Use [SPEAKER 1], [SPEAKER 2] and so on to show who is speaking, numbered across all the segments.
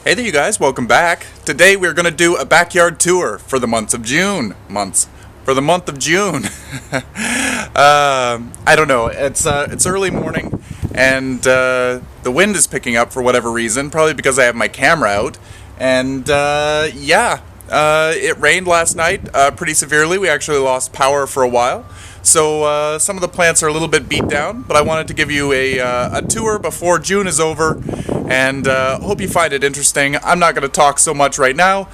[SPEAKER 1] Hey there, you guys. Welcome back. Today we're going to do a backyard tour for the month of June. For the month of June. I don't know. It's early morning, and the wind is picking up for whatever reason. Probably because I have my camera out. And it rained last night pretty severely. We actually lost power for a while. So some of the plants are a little bit beat down, but I wanted to give you a tour before June is over, and hope you find it interesting. I'm not going to talk so much right now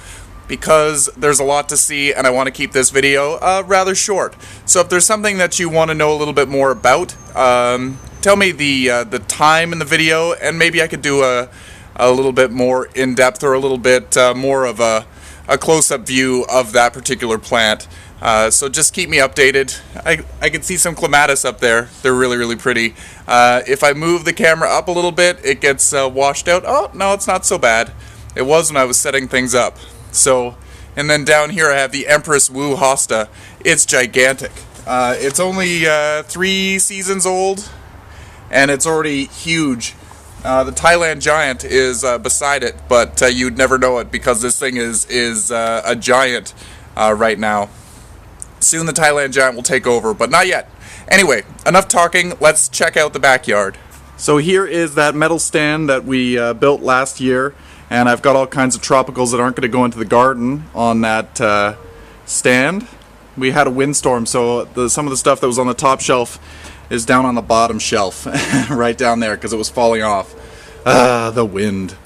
[SPEAKER 1] because there's a lot to see, and I want to keep this video rather short. So if there's something that you want to know a little bit more about, tell me the time in the video, and maybe I could do a little bit more in-depth or a little bit more of a close-up view of that particular plant. So just keep me updated. I can see some clematis up there. They're really, really pretty. If I move the camera up a little bit, it gets washed out. Oh, no, it's not so bad. It was when I was setting things up. So, and then down here I have the Empress Wu Hosta. It's gigantic. It's only 3 seasons old, and it's already huge. The Thailand giant is beside it, but you'd never know it because this thing is a giant right now. Soon the Thailand giant will take over, but not yet. Anyway, enough talking. Let's check out the backyard. So here is that metal stand that we built last year, and I've got all kinds of tropicals that aren't going to go into the garden on that stand. We had a windstorm, so some of the stuff that was on the top shelf is down on the bottom shelf, right down there, because it was falling off. The wind.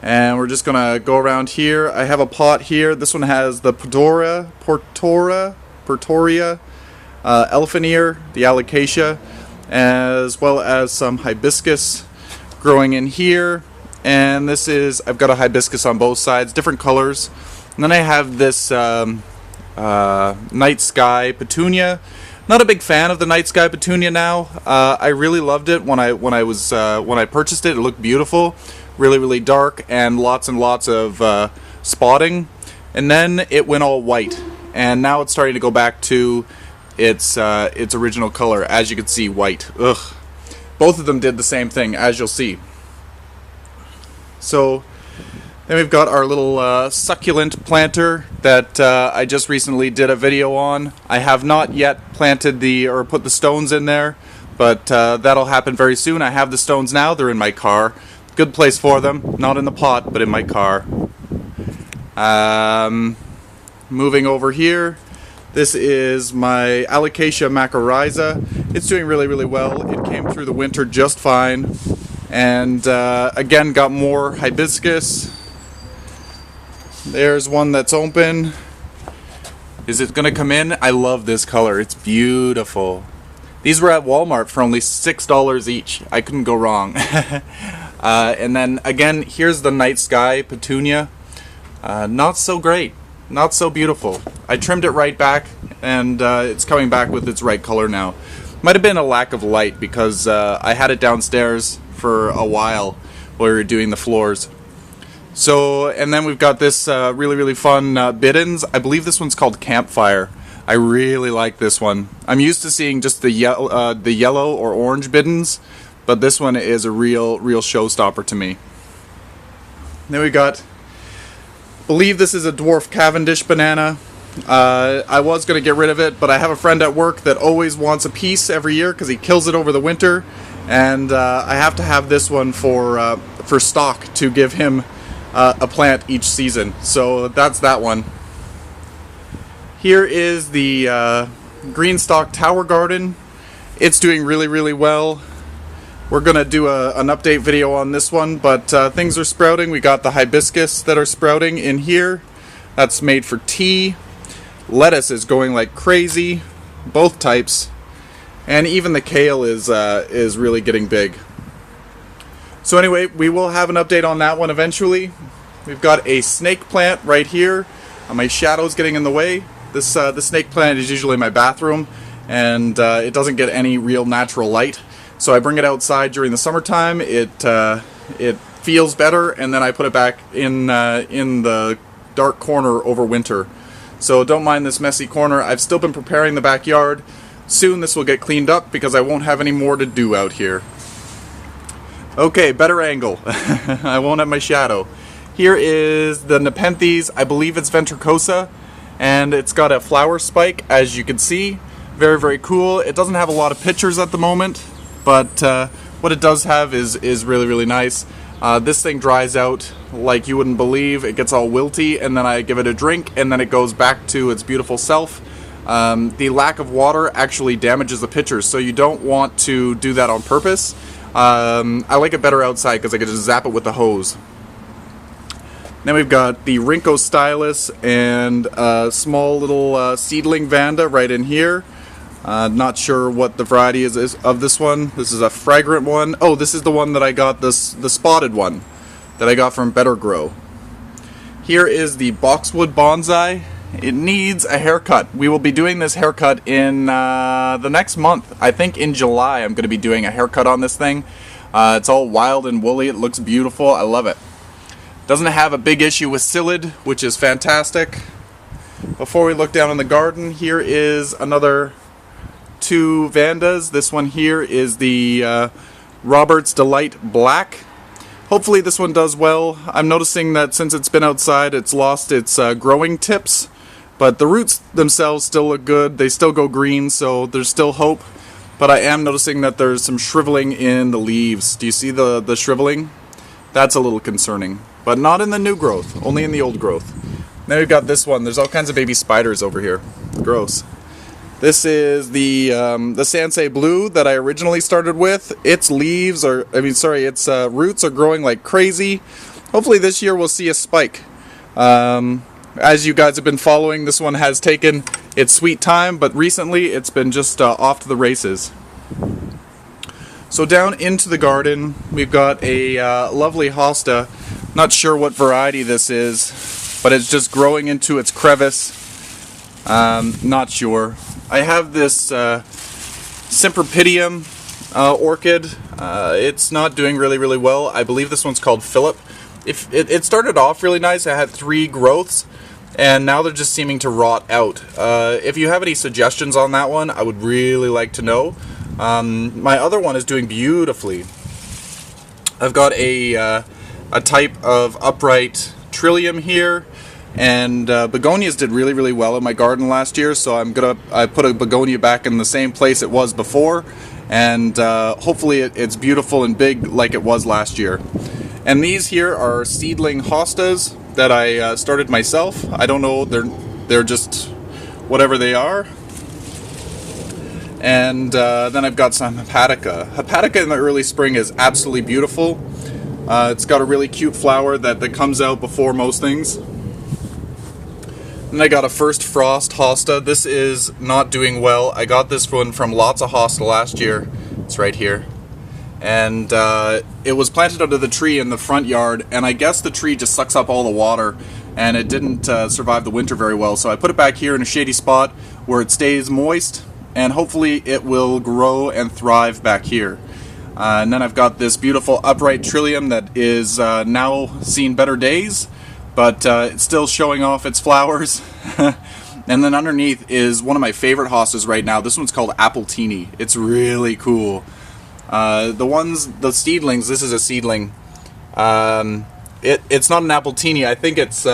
[SPEAKER 1] And we're just gonna go around here. I have a pot here. This one has the Portoria, elephant ear, the alocasia, as well as some hibiscus growing in here. And this is, I've got a hibiscus on both sides, different colors. And then I have this night sky petunia. Not a big fan of the night sky petunia now. I really loved it when I purchased it. It looked beautiful, really, really dark, and lots of spotting. And then it went all white, and now it's starting to go back to its original color. As you can see, white. Ugh. Both of them did the same thing, as you'll see. So then we've got our little succulent planter that I just recently did a video on. I have not yet planted or put the stones in there, but that'll happen very soon. I have the stones now. They're in my car. Good place for them. Not in the pot, but in my car. Moving over here, this is my Alocasia macrorrhiza. It's doing really, really well. It came through the winter just fine. And again, got more hibiscus. There's one that's open. Is it gonna come in? I love this color. It's beautiful. These were at Walmart for only $6 each. I couldn't go wrong. And then again, here's the night sky petunia. Not so great. Not so beautiful. I trimmed it right back, and it's coming back with its right color now. Might have been a lack of light because I had it downstairs for a while while we were doing the floors. So, and then we've got this really, really fun biddens. I believe this one's called Campfire. I really like this one. I'm used to seeing just the yellow or orange biddens, but this one is a real showstopper to me. Then we got, believe this is a dwarf Cavendish banana. I was going to get rid of it, but I have a friend at work that always wants a piece every year because he kills it over the winter, and I have to have this one for stock to give him a plant each season. So that's that one. Here is the green stalk tower garden. It's doing really, really well. We're gonna do an update video on this one, but things are sprouting. We got the hibiscus that are sprouting in here. That's made for tea. Lettuce is going like crazy, both types, and even the kale is really getting big. So anyway, we will have an update on that one eventually. We've got a snake plant right here. My shadow's getting in the way. The snake plant is usually in my bathroom, and it doesn't get any real natural light. So I bring it outside during the summertime. It feels better, and then I put it back in the dark corner over winter. So don't mind this messy corner. I've still been preparing the backyard. Soon this will get cleaned up because I won't have any more to do out here. Okay, better angle. I won't have my shadow. Here is the Nepenthes. I believe it's ventricosa, and it's got a flower spike, as you can see. Very, very cool. It doesn't have a lot of pictures at the moment, but what it does have is really, really nice. This thing dries out like you wouldn't believe. It gets all wilty, and then I give it a drink, and then it goes back to its beautiful self. The lack of water actually damages the pictures, so you don't want to do that on purpose. I like it better outside because I can just zap it with the hose. Then we've got the Rinko Stylus and a small little seedling Vanda right in here. Not sure what the variety is of this one. This is a fragrant one. Oh, this is the one that I got, the spotted one that I got from Better Grow. Here is the Boxwood Bonsai. It needs a haircut. We will be doing this haircut in the next month. I think in July I'm going to be doing a haircut on this thing. It's all wild and woolly. It looks beautiful. I love it. Doesn't have a big issue with psyllid, which is fantastic. Before we look down in the garden, here is another 2 Vandas. This one here is the Robert's Delight Black. Hopefully this one does well. I'm noticing that since it's been outside, it's lost its growing tips, but the roots themselves still look good. They still go green, so there's still hope. But I am noticing that there's some shriveling in the leaves. Do you see the shriveling? That's a little concerning. But not in the new growth, only in the old growth. Then we've got this one. There's all kinds of baby spiders over here. Gross. This is the Sansei Blue that I originally started with. Its leaves are, its roots are growing like crazy. Hopefully this year we'll see a spike. As you guys have been following, this one has taken its sweet time, but recently it's been just off to the races. So down into the garden, we've got a lovely hosta. Not sure what variety this is, but it's just growing into its crevice. Not sure. I have this Cypripedium orchid. It's not doing really, really well. I believe this one's called Philip. It started off really nice. I had 3 growths, and now they're just seeming to rot out. If you have any suggestions on that one, I would really like to know. My other one is doing beautifully. I've got a type of upright Trillium here, and begonias did really, really well in my garden last year, so I put a begonia back in the same place it was before, and hopefully it's beautiful and big like it was last year. And these here are seedling hostas that I started myself. I don't know, they're just whatever they are. And then I've got some Hepatica. Hepatica in the early spring is absolutely beautiful. It's got a really cute flower that comes out before most things. And I got a First Frost hosta. This is not doing well. I got this one from Lots of Hosta last year. It's right here. And it was planted under the tree in the front yard, and I guess the tree just sucks up all the water, and it didn't survive the winter very well. So I put it back here in a shady spot where it stays moist, and hopefully it will grow and thrive back here. And then I've got this beautiful upright Trillium that is now seen better days, but it's still showing off its flowers. And then underneath is one of my favorite hostas right now. This one's called Appletini. It's really cool. The seedlings, this is a seedling. It's not an Appletini. I think it's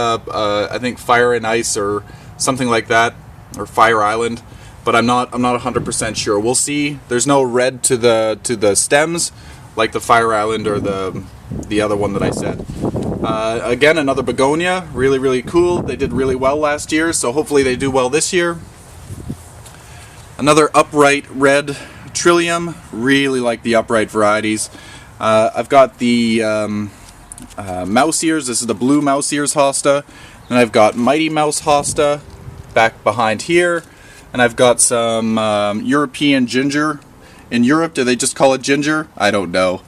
[SPEAKER 1] Fire and Ice or something like that, or Fire Island. But I'm not 100% sure. We'll see. There's no red to the stems like the Fire Island or the other one that I said. Again, another begonia, really, really cool. They did really well last year, so hopefully they do well this year. Another upright red Trillium, really like the upright varieties. I've got the mouse ears. This is the blue mouse ears hosta. And I've got Mighty Mouse hosta back behind here. And I've got some European ginger. In Europe, do they just call it ginger? I don't know.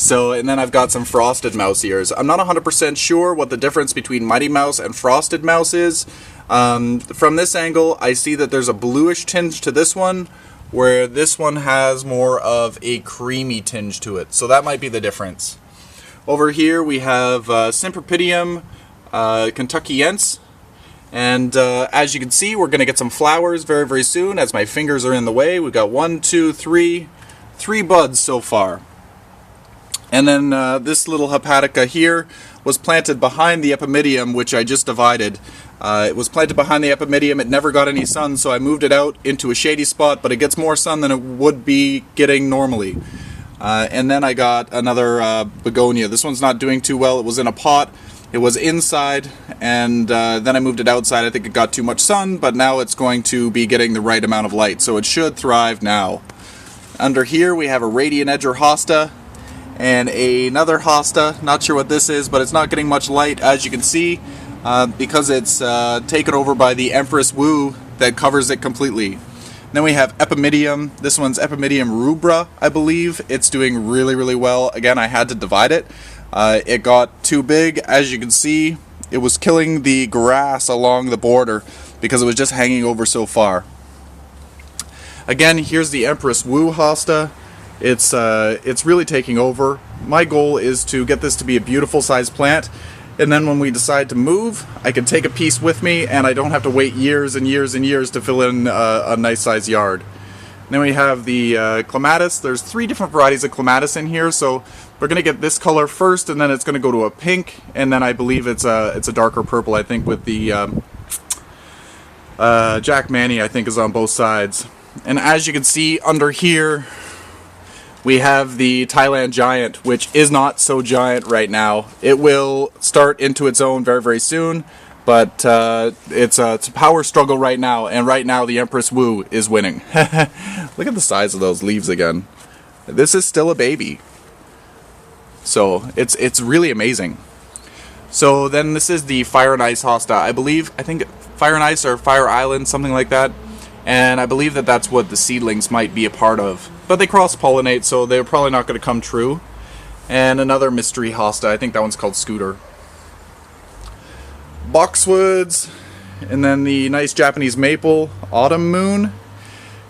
[SPEAKER 1] And then I've got some frosted mouse ears. I'm not 100% sure what the difference between Mighty Mouse and frosted mouse is. From this angle, I see that there's a bluish tinge to this one, where this one has more of a creamy tinge to it. So that might be the difference. Over here we have Cypripedium Kentuckiense. And as you can see, we're going to get some flowers very, very soon as my fingers are in the way. We've got 1, 2, 3 buds so far. And then this little hepatica here was planted behind the epimedium, which I just divided. It was planted behind the epimedium. It never got any sun, so I moved it out into a shady spot, but it gets more sun than it would be getting normally. And then I got another begonia. This one's not doing too well. It was in a pot. It was inside, and then I moved it outside. I think it got too much sun, but now it's going to be getting the right amount of light, so it should thrive now. Under here we have a radiant edger hosta and another hosta. Not sure what this is, but it's not getting much light, as you can see, because it's taken over by the Empress Wu that covers it completely. Then we have epimedium. This one's epimedium rubra, I believe. It's doing really, really well. Again, I had to divide it. It got too big, as you can see. It was killing the grass along the border because it was just hanging over so far. Again, here's the Empress Wu hosta. It's really taking over. My goal is to get this to be a beautiful sized plant, and then when we decide to move, I can take a piece with me and I don't have to wait years and years and years to fill in a nice sized yard. Then we have the clematis. There's 3 different varieties of clematis in here, so we're going to get this color first, and then it's going to go to a pink, and then I believe it's a darker purple, I think, with the Jack Manny, I think, is on both sides. And as you can see under here, we have the Thailand Giant, which is not so giant right now. It will start into its own very, very soon, but it's a power struggle right now, and right now the Empress Wu is winning. Look at the size of those leaves again. This is still a baby. So it's really amazing. So then this is the Fire and Ice hosta. I think Fire and Ice or Fire Island, something like that. And I believe that that's what the seedlings might be a part of. But they cross-pollinate, so they're probably not going to come true. And another mystery hosta. I think that one's called Scooter. Boxwoods. And then the nice Japanese maple, Autumn Moon.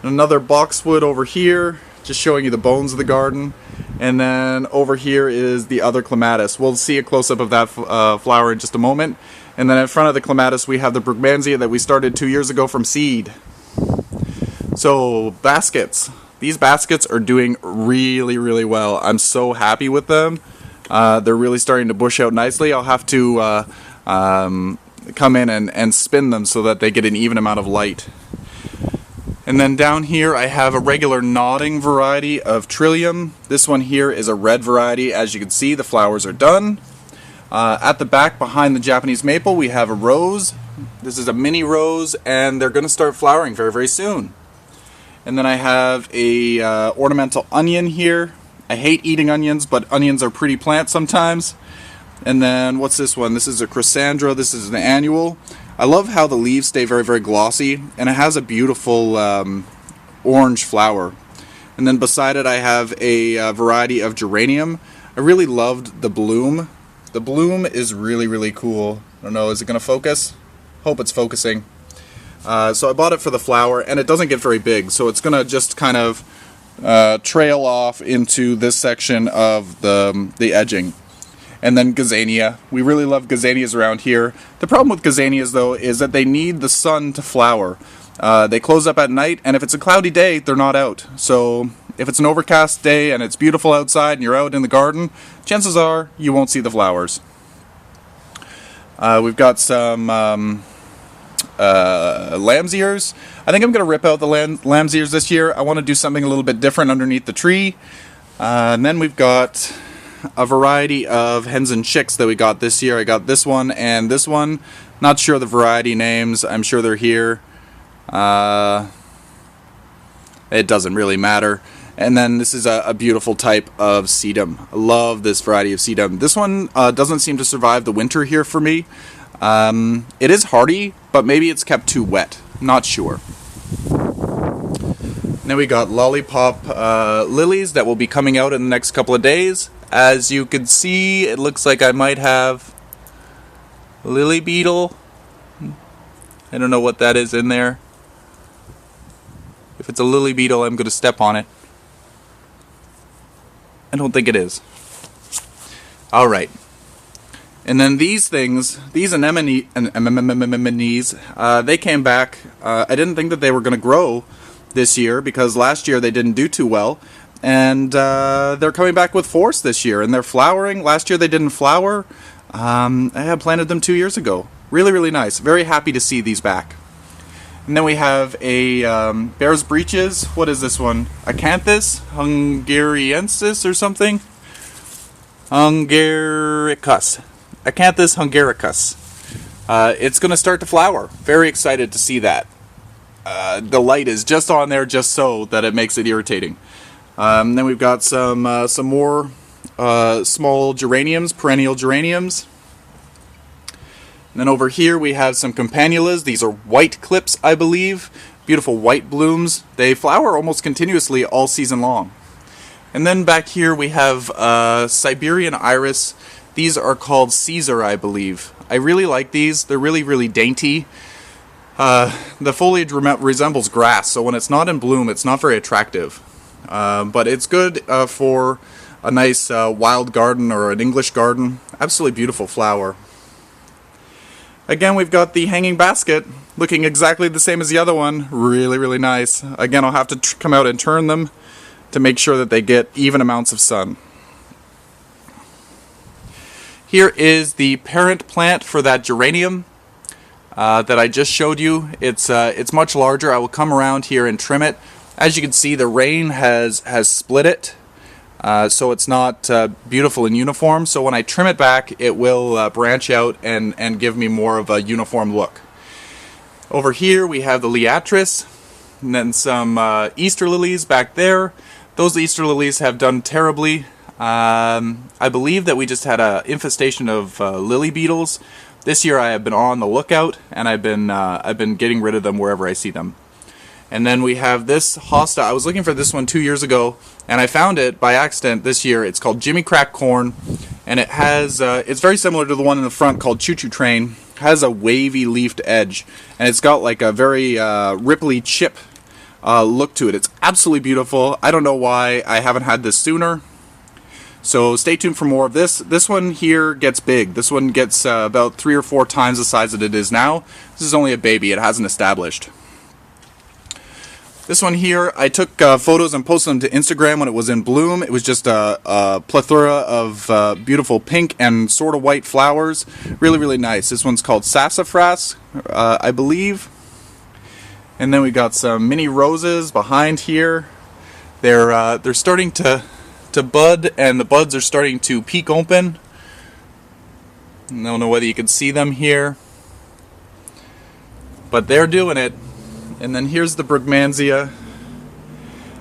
[SPEAKER 1] And another boxwood over here, just showing you the bones of the garden. And then over here is the other clematis. We'll see a close-up of that flower in just a moment. And then in front of the clematis we have the Brugmansia that we started 2 years ago from seed. So, baskets. These baskets are doing really, really well. I'm so happy with them. They're really starting to bush out nicely. I'll have to come in and spin them so that they get an even amount of light. And then down here I have a regular nodding variety of Trillium. This one here is a red variety. As you can see, the flowers are done. At the back behind the Japanese maple we have a rose. This is a mini rose, and they're going to start flowering very, very soon. And then I have a ornamental onion here. I hate eating onions, but onions are pretty plants sometimes. And then what's this one? This is a Chrysandra. This is an annual. I love how the leaves stay very, very glossy, and it has a beautiful orange flower. And then beside it I have a variety of geranium. I really loved the bloom. The bloom is really, really cool. I don't know, is it going to focus? Hope it's focusing. So I bought it for the flower, and it doesn't get very big, so it's going to just kind of trail off into this section of the edging. And then gazania. We really love gazanias around here. The problem with gazanias, though, is that they need the sun to flower. They close up at night, and if it's a cloudy day, they're not out. So if it's an overcast day and it's beautiful outside and you're out in the garden, chances are you won't see the flowers. We've got some lamb's ears. I think I'm going to rip out the lamb's ears this year. I want to do something a little bit different underneath the tree. And then we've got a variety of hens and chicks that we got this year. I got this one and this one. Not sure the variety names. I'm sure they're here. It doesn't really matter. And then this is a beautiful type of sedum. I love this variety of sedum. This one doesn't seem to survive the winter here for me. It is hardy, but maybe it's kept too wet. Not sure. Then we got lollipop lilies that will be coming out in the next couple of days. As you can see, it looks like I might have lily beetle. I don't know what that is in there. If it's a lily beetle, I'm going to step on it. I don't think it is. Alright. And then these things, these anemones, they came back. I didn't think that they were going to grow this year because last year they didn't do too well. and they're coming back with force this year, and they're flowering. Last year they didn't flower. I had planted them 2 years ago. Really, really nice. Very happy to see these back. And then we have a Bear's Breeches. What is this one? Acanthus hungariensis or something? Hungaricus. Acanthus hungaricus. It's going to start to flower. Very excited to see that. The light is just on there just so that it makes it irritating. Then we've got some more small geraniums, perennial geraniums. And then over here we have some campanulas. These are white clips, I believe. Beautiful white blooms. They flower almost continuously all season long. And then back here we have Siberian iris. These are called Caesar, I believe. I really like these. They're really, really dainty. The foliage resembles grass, so when it's not in bloom, it's not very attractive. But it's good for a nice wild garden or an English garden. Absolutely beautiful flower. Again, we've got the hanging basket, looking exactly the same as the other one. Really, really nice. Again, I'll have to come out and turn them to make sure that they get even amounts of sun. Here is the parent plant for that geranium that I just showed you. It's much larger. I will come around here and trim it. As you can see, the rain has split it. So it's not beautiful and uniform. So when I trim it back, it will branch out and give me more of a uniform look. Over here we have the Liatris, and then some Easter lilies back there. Those Easter lilies have done terribly. I believe that we just had an infestation of lily beetles. This year I have been on the lookout, and I've been getting rid of them wherever I see them. And then we have this hosta. I was looking for this one 2 years ago, and I found it by accident this year. It's called Jimmy Crack Corn, and it has it's very similar to the one in the front called Choo Choo Train. It has a wavy leafed edge, and it's got like a very ripply chip look to it. It's absolutely beautiful. I don't know why I haven't had this sooner. So stay tuned for more of this. This one here gets big. This one gets about 3 or 4 times the size that it is now. This is only a baby. It hasn't established. This one here, I took photos and posted them to Instagram when it was in bloom. It was just a plethora of beautiful pink and sort of white flowers. Really, really nice. This one's called Sassafras, I believe. And then we got some mini roses behind here. They're starting to bud, and the buds are starting to peek open. I don't know whether you can see them here, but they're doing it. And then here's the Brugmansia.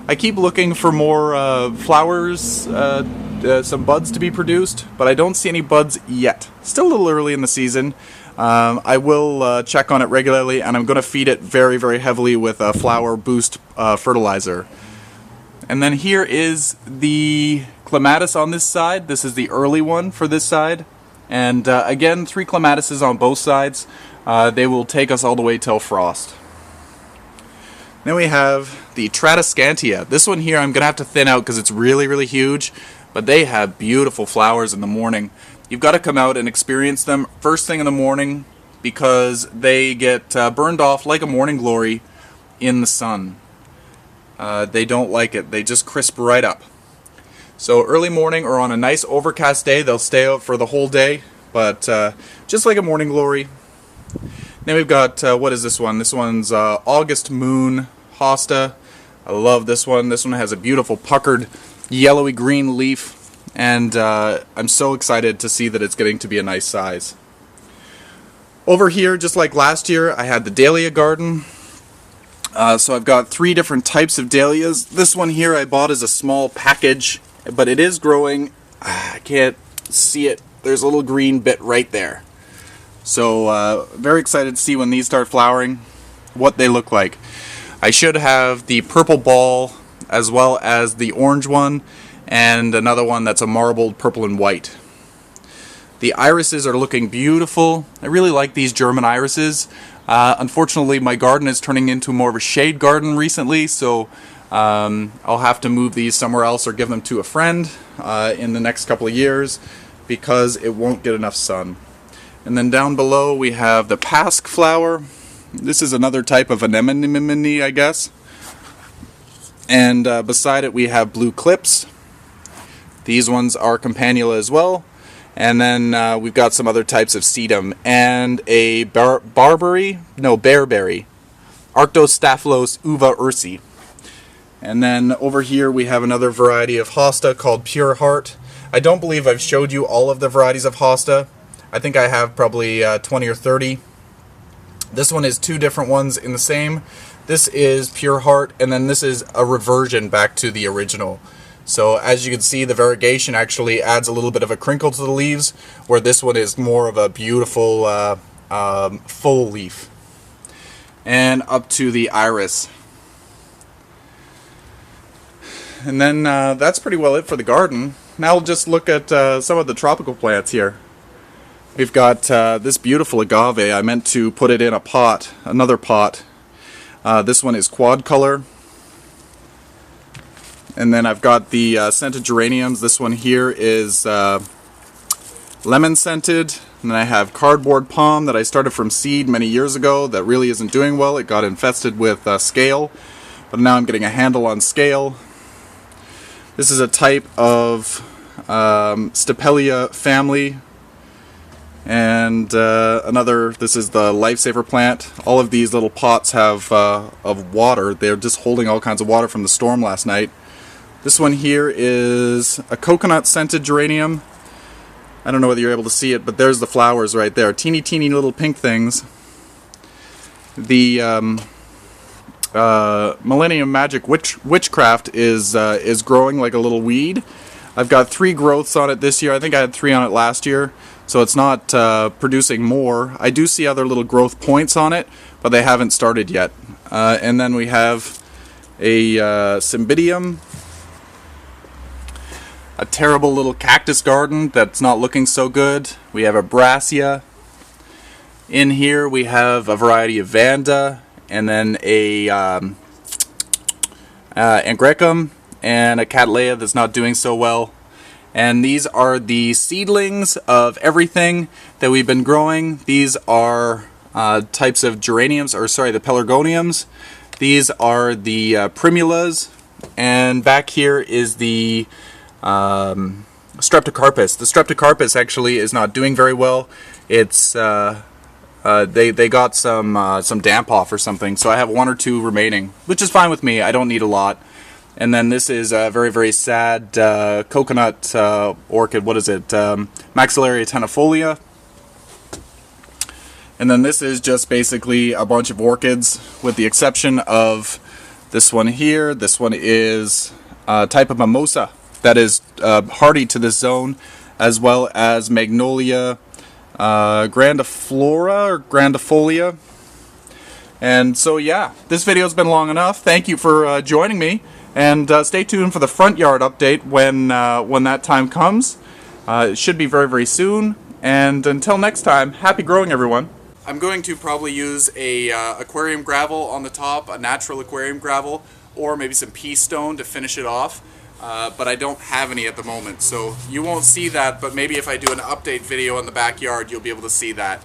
[SPEAKER 1] I keep looking for more flowers, some buds to be produced, but I don't see any buds yet. Still a little early in the season. I will check on it regularly, and I'm going to feed it very, very heavily with a flower boost fertilizer. And then here is the clematis on this side. This is the early one for this side. And again, 3 clematises on both sides. They will take us all the way till frost. Then we have the Tradescantia. This one here I'm going to have to thin out because it's really, really huge. But they have beautiful flowers in the morning. You've got to come out and experience them first thing in the morning because they get burned off like a morning glory in the sun. They don't like it. They just crisp right up. So early morning or on a nice overcast day, they'll stay out for the whole day. But just like a morning glory. Then we've got, what is this one? This one's August Moon Hosta. I love this one. This one has a beautiful puckered yellowy green leaf. And I'm so excited to see that it's getting to be a nice size. Over here, just like last year, I had the dahlia garden. So I've got 3 different types of dahlias. This one here I bought as a small package, but it is growing. I can't see it. There's a little green bit right there. So very excited to see when these start flowering, what they look like. I should have the purple ball as well as the orange one and another one that's a marbled purple and white. The irises are looking beautiful. I really like these German irises. Unfortunately, my garden is turning into more of a shade garden recently, so I'll have to move these somewhere else or give them to a friend in the next couple of years because it won't get enough sun. And then down below we have the pasque flower. This is another type of anemone, I guess. And beside it we have blue clips. These ones are campanula as well. And then we've got some other types of sedum and a bearberry, Arctostaphylos uva ursi. And then over here we have another variety of hosta called Pure Heart. I don't believe I've showed you all of the varieties of hosta. I think I have probably 20 or 30. This one is two different ones in the same. This is Pure Heart, and then this is a reversion back to the original. So as you can see, the variegation actually adds a little bit of a crinkle to the leaves, where this one is more of a beautiful full leaf. And up to the iris. And then that's pretty well it for the garden. Now we'll just look at some of the tropical plants here. We've got this beautiful agave. I meant to put it in a pot, another pot. This one is quad color. And then I've got the scented geraniums. This one here is lemon scented. And then I have cardboard palm that I started from seed many years ago that really isn't doing well. It got infested with scale, but now I'm getting a handle on scale. This is a type of Stapelia family. And this is the lifesaver plant. All of these little pots have of water. They're just holding all kinds of water from the storm last night. This one here is a coconut scented geranium. I don't know whether you're able to see it, but there's the flowers right there. Teeny little pink things. The Millennium Magic Witchcraft is growing like a little weed. I've got 3 growths on it this year. I think I had 3 on it last year, so it's not producing more. I do see other little growth points on it, but they haven't started yet. And then we have a Cymbidium, a terrible little cactus garden that's not looking so good. We have a Brassia. In here we have a variety of Vanda, and then a Angrecum, and a Cattleya that's not doing so well. And these are the seedlings of everything that we've been growing. These are types of geraniums, or sorry, the pelargoniums. These are the primulas, and back here is the Streptocarpus. The Streptocarpus actually is not doing very well. It's they got some damp off or something, so I have 1 or 2 remaining, which is fine with me. I don't need a lot. And then this is a very sad coconut orchid. What is it? Maxillaria tenuifolia. And then this is just basically a bunch of orchids, with the exception of this one here. This one is a type of mimosa that is hardy to this zone, as well as Magnolia grandiflora or grandifolia. And so yeah, this video's been long enough. Thank you for joining me, and stay tuned for the front yard update when that time comes. It should be very soon. And until next time, happy growing, everyone. I'm going to probably use a aquarium gravel on the top, a natural aquarium gravel, or maybe some pea stone to finish it off. But I don't have any at the moment, so you won't see that, but maybe if I do an update video in the backyard, you'll be able to see that.